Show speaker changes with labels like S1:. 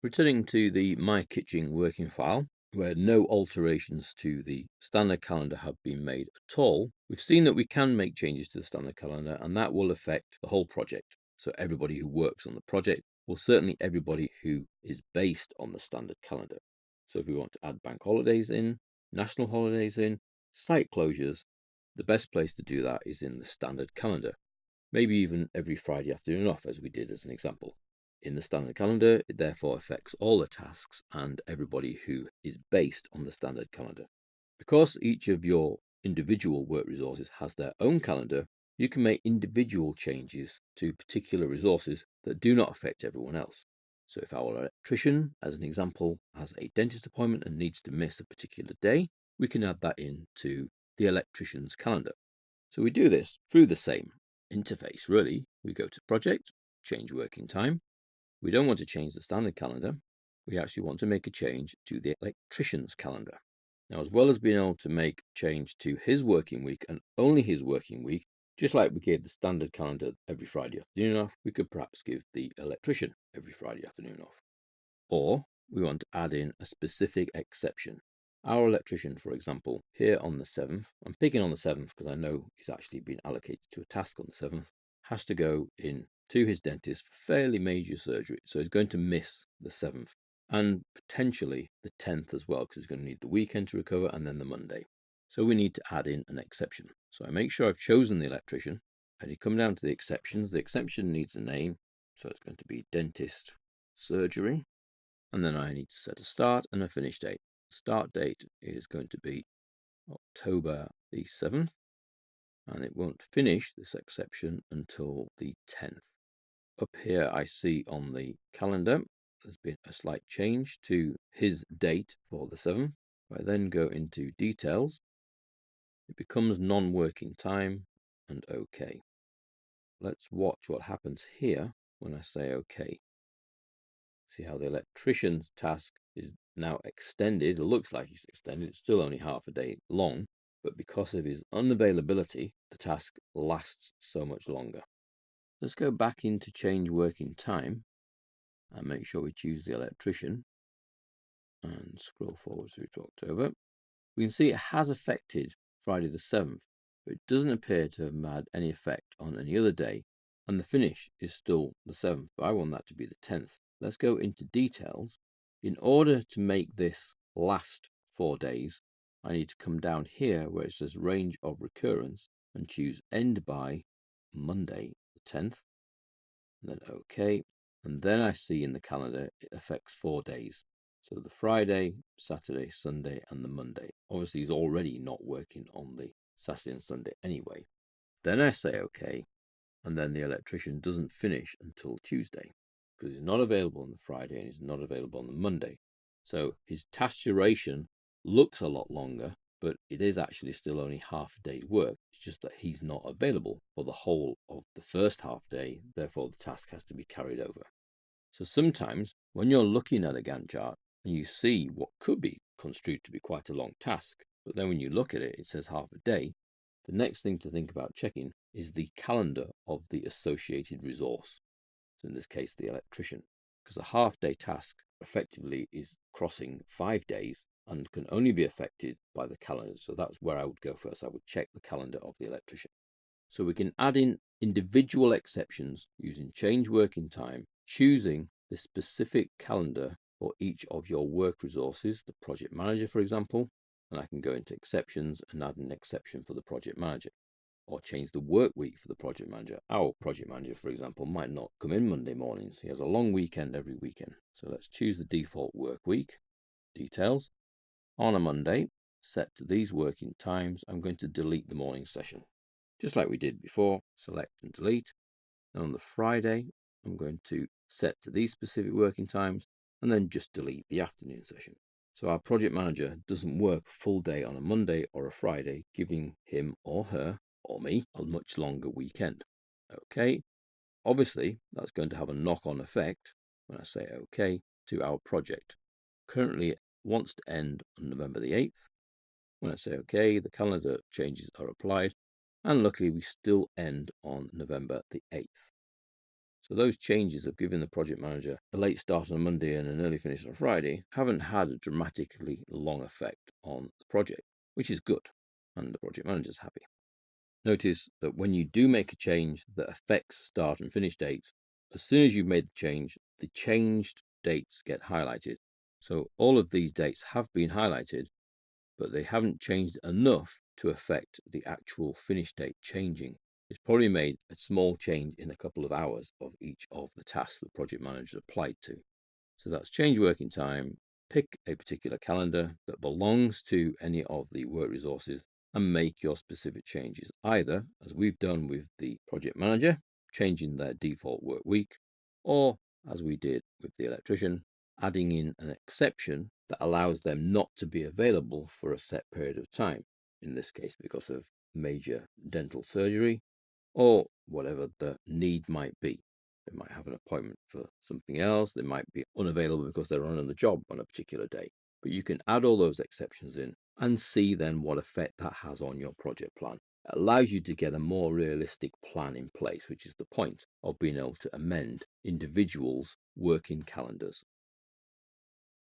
S1: Returning to the My Kitchen working file, where no alterations to the standard calendar have been made at all, we've seen that we can make changes to the standard calendar and that will affect the whole project. So everybody who works on the project, well, certainly everybody who is based on the standard calendar. So if we want to add bank holidays in, national holidays in, site closures, the best place to do that is in the standard calendar. Maybe even every Friday afternoon off, as we did as an example. In the standard calendar, it therefore affects all the tasks and everybody who is based on the standard calendar. Because each of your individual work resources has their own calendar, you can make individual changes to particular resources that do not affect everyone else. So if our electrician, as an example, has a dentist appointment and needs to miss a particular day, we can add that into the electrician's calendar. So we do this through the same interface, really. We go to Project, change working time. We don't want to change the standard calendar. We actually want to make a change to the electrician's calendar. Now, as well as being able to make change to his working week and only his working week, just like we gave the standard calendar every Friday afternoon off, we could perhaps give the electrician every Friday afternoon off. Or we want to add in a specific exception. Our electrician, for example, here on the 7th, I'm picking on the 7th because I know he's actually been allocated to a task on the 7th, has to go in to his dentist for fairly major surgery. So he's going to miss the 7th and potentially the 10th as well, because he's going to need the weekend to recover and then the Monday. So we need to add in an exception. So I make sure I've chosen the electrician and you come down to the exceptions. The exception needs a name. So it's going to be dentist surgery. And then I need to set a start and a finish date. Start date is going to be October the 7th, and it won't finish this exception until the 10th. Up here I see on the calendar there's been a slight change to his date for the 7th. I then go into details. It becomes non-working time and OK. Let's watch what happens here when I say OK. See how the electrician's task is now extended. It looks like it's extended. It's still only half a day long, but because of his unavailability, the task lasts so much longer. Let's go back into change working time and make sure we choose the electrician and scroll forward through to October. We can see it has affected Friday the 7th, but it doesn't appear to have had any effect on any other day, and the finish is still the 7th, but I want that to be the 10th. Let's go into details. In order to make this last 4 days, I need to come down here where it says range of recurrence and choose end by Monday the 10th, and then OK. And then I see in the calendar it affects 4 days. So the Friday, Saturday, Sunday, and the Monday. Obviously, he's already not working on the Saturday and Sunday anyway. Then I say OK, and then the electrician doesn't finish until Tuesday because he's not available on the Friday and he's not available on the Monday. So his task duration looks a lot longer, but it is actually still only half a day's work. It's just that he's not available for the whole of the first half day. Therefore, the task has to be carried over. So sometimes when you're looking at a Gantt chart and you see what could be construed to be quite a long task, but then when you look at it, it says half a day, the next thing to think about checking is the calendar of the associated resource. So in this case, the electrician, because a half-day task effectively is crossing 5 days and can only be affected by the calendar. So that's where I would go first. I would check the calendar of the electrician. So we can add in individual exceptions using change working time, choosing the specific calendar for each of your work resources, the project manager, for example, and I can go into exceptions and add an exception for the project manager, or change the work week for the project manager. Our project manager, for example, might not come in Monday mornings. He has a long weekend every weekend. So let's choose the default work week, details. On a Monday, set to these working times, I'm going to delete the morning session. Just like we did before, select and delete. And on the Friday, I'm going to set to these specific working times and then just delete the afternoon session. So our project manager doesn't work full day on a Monday or a Friday, giving him or her or me a much longer weekend. Okay, obviously that's going to have a knock-on effect when I say okay to our project. Currently it wants to end on November the 8th. When I say okay, the calendar changes are applied, and luckily we still end on November the 8th. So those changes of giving the project manager a late start on a Monday and an early finish on a Friday haven't had a dramatically long effect on the project, which is good, and the project manager's happy. Notice that when you do make a change that affects start and finish dates, as soon as you've made the changed dates get highlighted. So all of these dates have been highlighted, but they haven't changed enough to affect the actual finish date changing. It's probably made a small change in a couple of hours of each of the tasks the project manager applied to. So that's change working time, pick a particular calendar that belongs to any of the work resources and make your specific changes, either as we've done with the project manager, changing their default work week, or as we did with the electrician, adding in an exception that allows them not to be available for a set period of time, in this case because of major dental surgery or whatever the need might be. They might have an appointment for something else. They might be unavailable because they're on the job on a particular day. But you can add all those exceptions in and see then what effect that has on your project plan. It allows you to get a more realistic plan in place, which is the point of being able to amend individuals' working calendars.